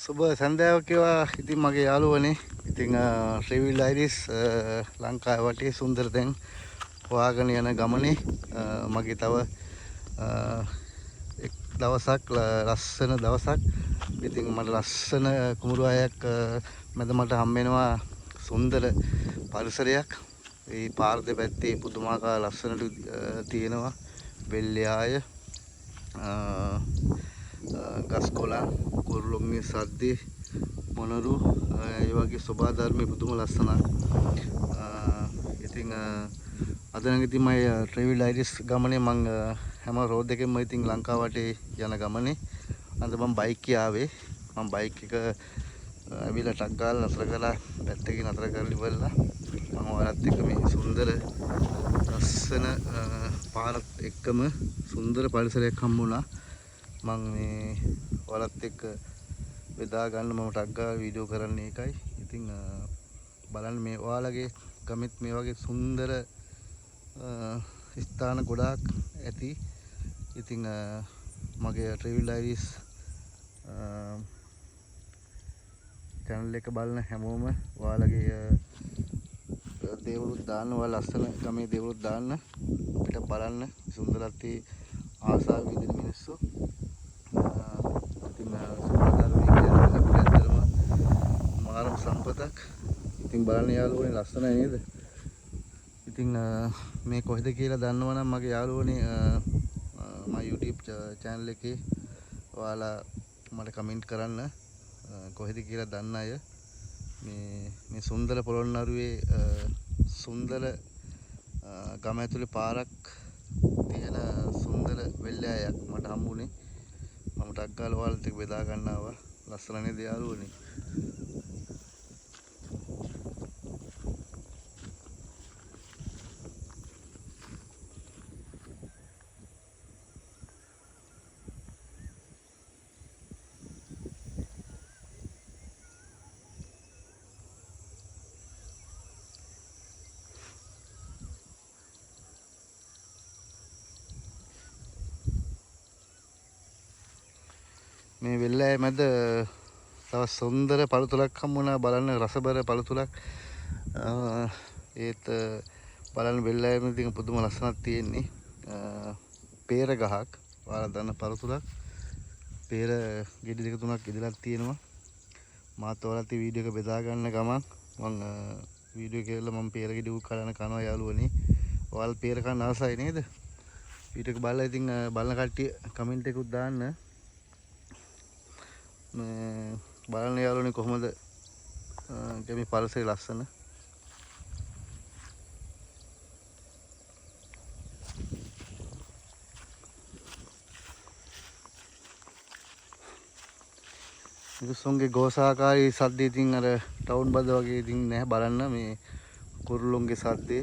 සුබ සන්ධ්‍යාවක් වේවා. ඉතින් මගේ යාළුවනේ. ඉතින් ට්‍රැවල් අයිරිස් ලංකාවේ වටේ සුන්දර තැන් හොයාගෙන යන ගමනේ මගේ තව එක් දවසක් ලස්සන දවසක්. ඉතින් මට ලස්සන කුඹුරු අයක් මැද මට හම්බ වෙනවා සුන්දර පරිසරයක්. ඒ පාර දෙපැත්තේ පුදුමාකාර ලස්සනට තියෙනවා වෙල්යාය ගස් කොළන් කුරුල්ලොන්ගේ සද්දේ මොනරු ඒ වගේ සෝභා ධර්මයේ පුදුම ලස්සනක්. ඉතින් අද නම් ඉතින් මම ට්‍රැවල් අයිරිස් ගමනේ මම හැම රෝඩ් එකෙම ඉතින් ලංකාව වටේ යන ගමනේ අද මම බයික් එකේ ආවේ. මම බයික් එක ඇවිල්ලා ටක් ගාලා නතර කළා. පැත්තකින් නතර කරලා ඉවරලා මම ඔයාලත් එක්ක මේ සුන්දර ලස්සන පාරත් එක්කම සුන්දර පරිසරයක් හම්බුණා. මම මේ ඔයාලත් එක්ක බෙදා ගන්න මම ටක් ගාලා වීඩියෝ කරන්නේ ඒකයි. ඉතින් බලන්න මේ ඔයාලගේ ගමෙත් මේ වගේ සුන්දර ස්ථාන ගොඩාක් ඇති. ඉතින් මගේ ට්‍රැවල් අයිරිස් channel එක බලන හැමෝම ඔයාලගේ දේවලුත් දාන්න, ඔයාලා ලස්සන ගමේ දේවලුත් දාන්න අපිට බලන්න සුන්දරත්වයේ ආසාව විදින මිනිස්සු. ඉතින් සුන්දරතාවය කියන්නේ අපිට ඇත්තටම මාරම සම්පතක්. ඉතින් බලන්න යාළුවනේ ලස්සනයි නේද? ඉතින් මේ කොහෙද කියලා දන්නවනම් මගේ යාළුවනේ මගේ YouTube channel එකේ ඔයාලා මට කමෙන්ට් කරන්න කොහෙද කියලා දන්න අය. මේ සුන්දර පොළොන්නරුවේ සුන්දර ගම ඇතුලේ පාරක් තියෙන සුන්දර වෙල්යායක් මට හම්බුනේ. මම ටක් ගාලා ඔයාලට ඒක බෙදා ගන්නවා. ලස්සන නේද යාළුවනේ? මේ වෙල්ලෑ මැද තව සුන්දර පළතුරක් හම්බුණා. බලන්න රසබර පළතුරක්. ඒත් බලන්න වෙල්ලෑ මැද තියෙන පුදුම ලස්සනක් තියෙන්නේ. peer ගහක්. ඔයාලා දන්න පළතුරක්. peer ගෙඩි දෙක තුනක් ඉදලා තියෙනවා. මාත් ඔයාලත් මේ වීඩියෝ එක බෙදා ගන්න ගමන් මම වීඩියෝ එකේලා මම peer ගෙඩි උක් කලන කනවා යාළුවනේ. ඔයාලා peer කන්න ආසයි නේද? වීඩියෝ එක බලලා ඉතින් බලන කට්ටිය කමෙන්ට් එකකුත් දාන්න. බලන්න යාළුවනේ කොහොමද මේ පරිසරය ලස්සන. මිනිස්සුන්ගේ ගෝසාකාරී සද්ද ඉතින් අර ටවුන් බද වගේ ඉතින් නැහැ. බලන්න මේ කුරුල්ලොන්ගේ සද්දේ.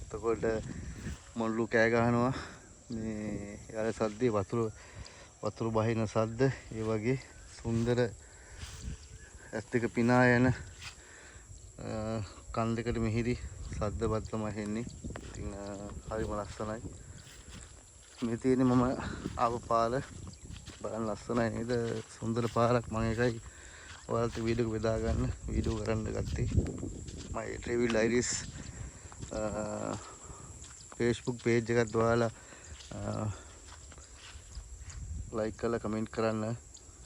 එතකොට මොල්ලු කෑ ගහනවා. මේ යාර සද්දේ වතුර බහින සද්ද. ඒ වගේ සුන්දර ඇස් දෙක පිනා යන කන් දෙකට මිහිරි සද්ද බත් තමයි හෙන්නේ. ඉතින් හරිම ලස්සනයි. මේ තියෙන්නේ මම ආව පාර. බලන්න ලස්සනයි නේද? සුන්දර පාරක්. මම ඒකයි ඔයාලට වීඩියෝ එක බෙදා ගන්න වීඩියෝ කරන්න ගත්තේ. මගේ ට්‍රැවල් අයිරිස් Facebook page එකත් ඔයාලා like කරලා කමෙන්ට් කරන්න.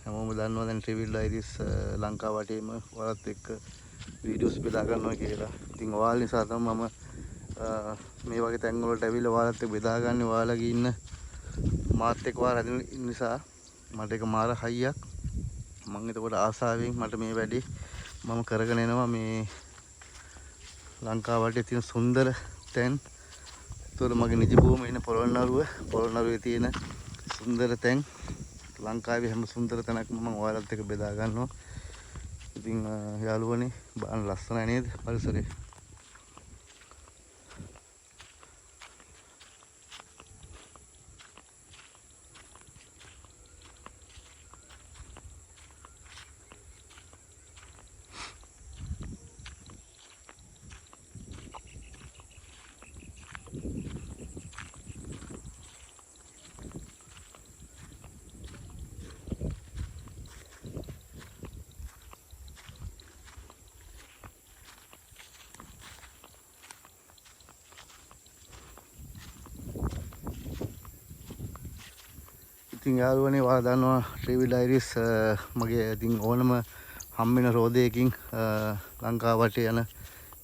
හැමෝම දන්නවා දැන් ට්‍රැවල් අයිරිස් ලංකාව වටේම ඔයාලත් එක්ක වීඩියෝස් බෙදා ගන්නවා කියලා. ඉතින් ඔයාලා නිසා තමයි මම මේ වගේ තැන් වලට ඇවිල්ලා ඔයාලත් එක්ක බෙදා ගන්න. ඔයාලගේ ඉන්න මාත් එක්ක ඔයාලා ඉන්න නිසා මට ඒක මාර හයියක්. මම එතකොට ආසාවෙන් මට මේ වැඩේ මම කරගෙන එනවා මේ ලංකාව වටේ තියෙන සුන්දර තැන්. ඒතකොට මගේ නිජ භූමියේ ඉන්න පොළොන්නරුවේ තියෙන සුන්දර තැන් ලංකාවේ හැම සුන්දර තැනක්ම මම ඔයාලත් එක්ක බෙදා ගන්නවා. ඉතින් යාළුවනේ බලන්න ලස්සනයි නේද පරිසරය? ඉතින් යාළුවනේ ඔයාලා දන්නවා ට්‍රැවල් ඩයරිස් මගේ ඉතින් ඕනම හම්බෙන රෝදයකින් ලංකාව වටේ යන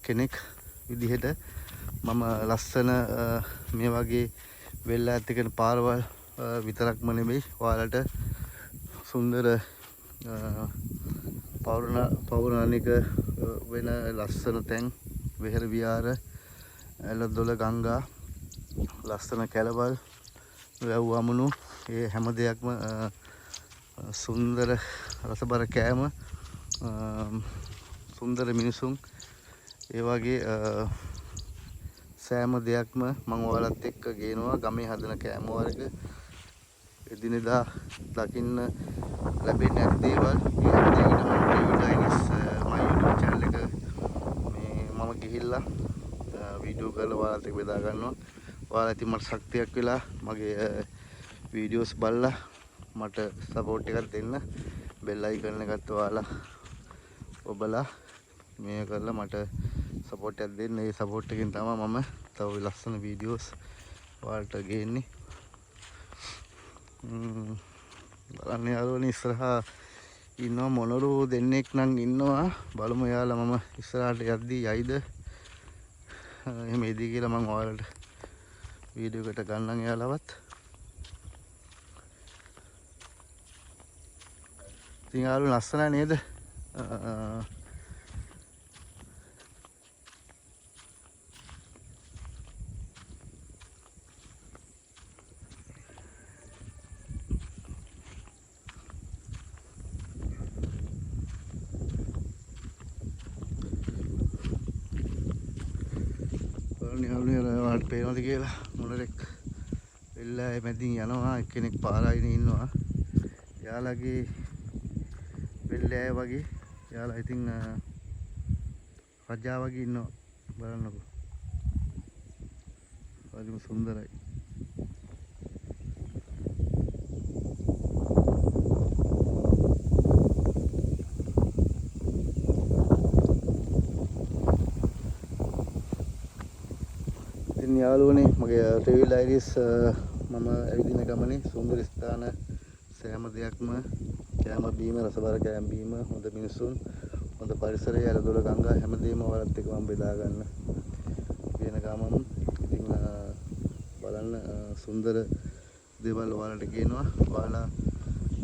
කෙනෙක් විදිහට මම ලස්සන මේ වගේ වෙල්ල ඇත්තකන පාරවල් විතරක්ම නෙමෙයි ඔයාලට සුන්දර පෞරාණික වෙන ලස්සන තැන් වෙහෙර විහාර ඇලදොල ගංගා ලස්සන කැලවල් වැව් වමුණු ඒ හැම දෙයක්ම සුන්දර රසබර කෑම සුන්දර මිනිසුන් ඒ වගේ සෑම දෙයක්ම මම ඔයාලත් එක්ක ගේනවා ගමේ හදන කෑම වර්ග එදිනෙදා දකින්න ලැබෙන ඇති දේවල් ඒ හැම දෙයකටම ට්‍රැවල් ඩයරිස් මගේ YouTube channel එක මේ මම ගිහිල්ලා වීඩියෝ කරලා ඔයාලත් එක්ක බෙදා ගන්නවා ඔයාලා ඉතින් මට ශක්තියක් වෙලා මගේ වීඩියෝස් බලලා මට සපෝට් එකක් දෙන්න බෙල් අයිකන් එකත් ඔයාලා ඔබලා මේ කරලා මට සපෝට් එකක් දෙන්න ඒ සපෝට් එකෙන් තමයි මම තව ලස්සන වීඩියෝස් ඔයාලට ගේන්නේ බලන්න යාළුවනේ ඉස්සරහා ඉන්නවා මොනරු දෙන්නෙක් නම් ඉන්නවා බලමු යාළුවා මම ඉස්සරහට යද්දී යයිද එහෙම එදී කියලා මම ඔයාලට වීඩියෝ එකට ගන්නම් යාළුවත් ඉතින් යාළුවා ලස්සනයි නේද ඔයාලට පේනවද කියලා මොනරෙක් වෙල්ලා මැදින් යනවා එක්කෙනෙක් පාරායිනේ ඉන්නවා යාළගේ වෙල්ලෑ වගේ යාලා ඉතින් රජා වගේ ඉන්නවා බලන්නකෝ හරිම සුන්දරයි ඉතින් යාළුවනේ මගේ ට්‍රැවල් ඩයරිස් මම ඇවිදින ගමනේ සුන්දර ස්ථාන සෑම දෙයක්ම කෑම බීම රසබර කෑම බීම හොඳ මිනිසුන් හොඳ පරිසරය ඇලදොල ගංගා හැමදේම ඔයාලත් එක්ක මම බෙදා ගන්න කියන ගමන් ඉතින් බලන්න සුන්දර දේවල් ඔයාලට කියනවා ඔයාලා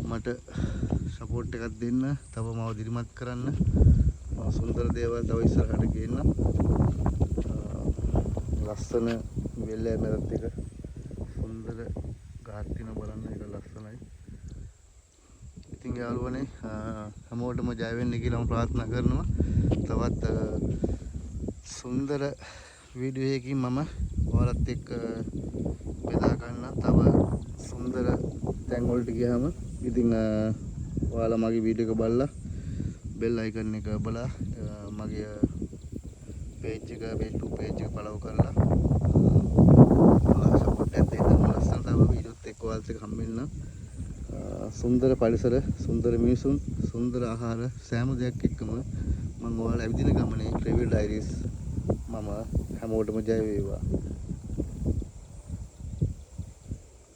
මට සපෝට් එකක් දෙන්න තව මාව දිරිමත් කරන්න සුන්දර දේවල් තව ඉස්සරහට ගේන්න ලස්සන වෙල්ලෑ මැදත් එක සුන්දර ගාත්තින බලන්න එක ලස්සනයි ඉතින් යාළුවනේ හැමෝටම ජය වෙන්න කියලා මම ප්‍රාර්ථනා කරනවා තවත් සුන්දර වීඩියෝ එකකින් මම ඔයාලත් එක්ක බෙදා ගන්න තව සුන්දර තැන් වලට ගියාම ඉතින් ඔයාලා මගේ වීඩියෝ එක බලලා බෙල් අයිකන් එක බලලා මගේ page එක Facebook page එක follow කරලා support එකක් දෙන්න ලස්සන තව වීඩියෝත් එක්ක ඔයාලට හම්බෙන්න සුන්දර පරිසර සුන්දර මිනිසුන් සුන්දර ආහාර සෑම දෙයක් එක්කම මම ඔයාලා ඇවිදින ගමනේ ට්‍රැවල් ඩයරිස් මම හැමෝටම ජය වේවා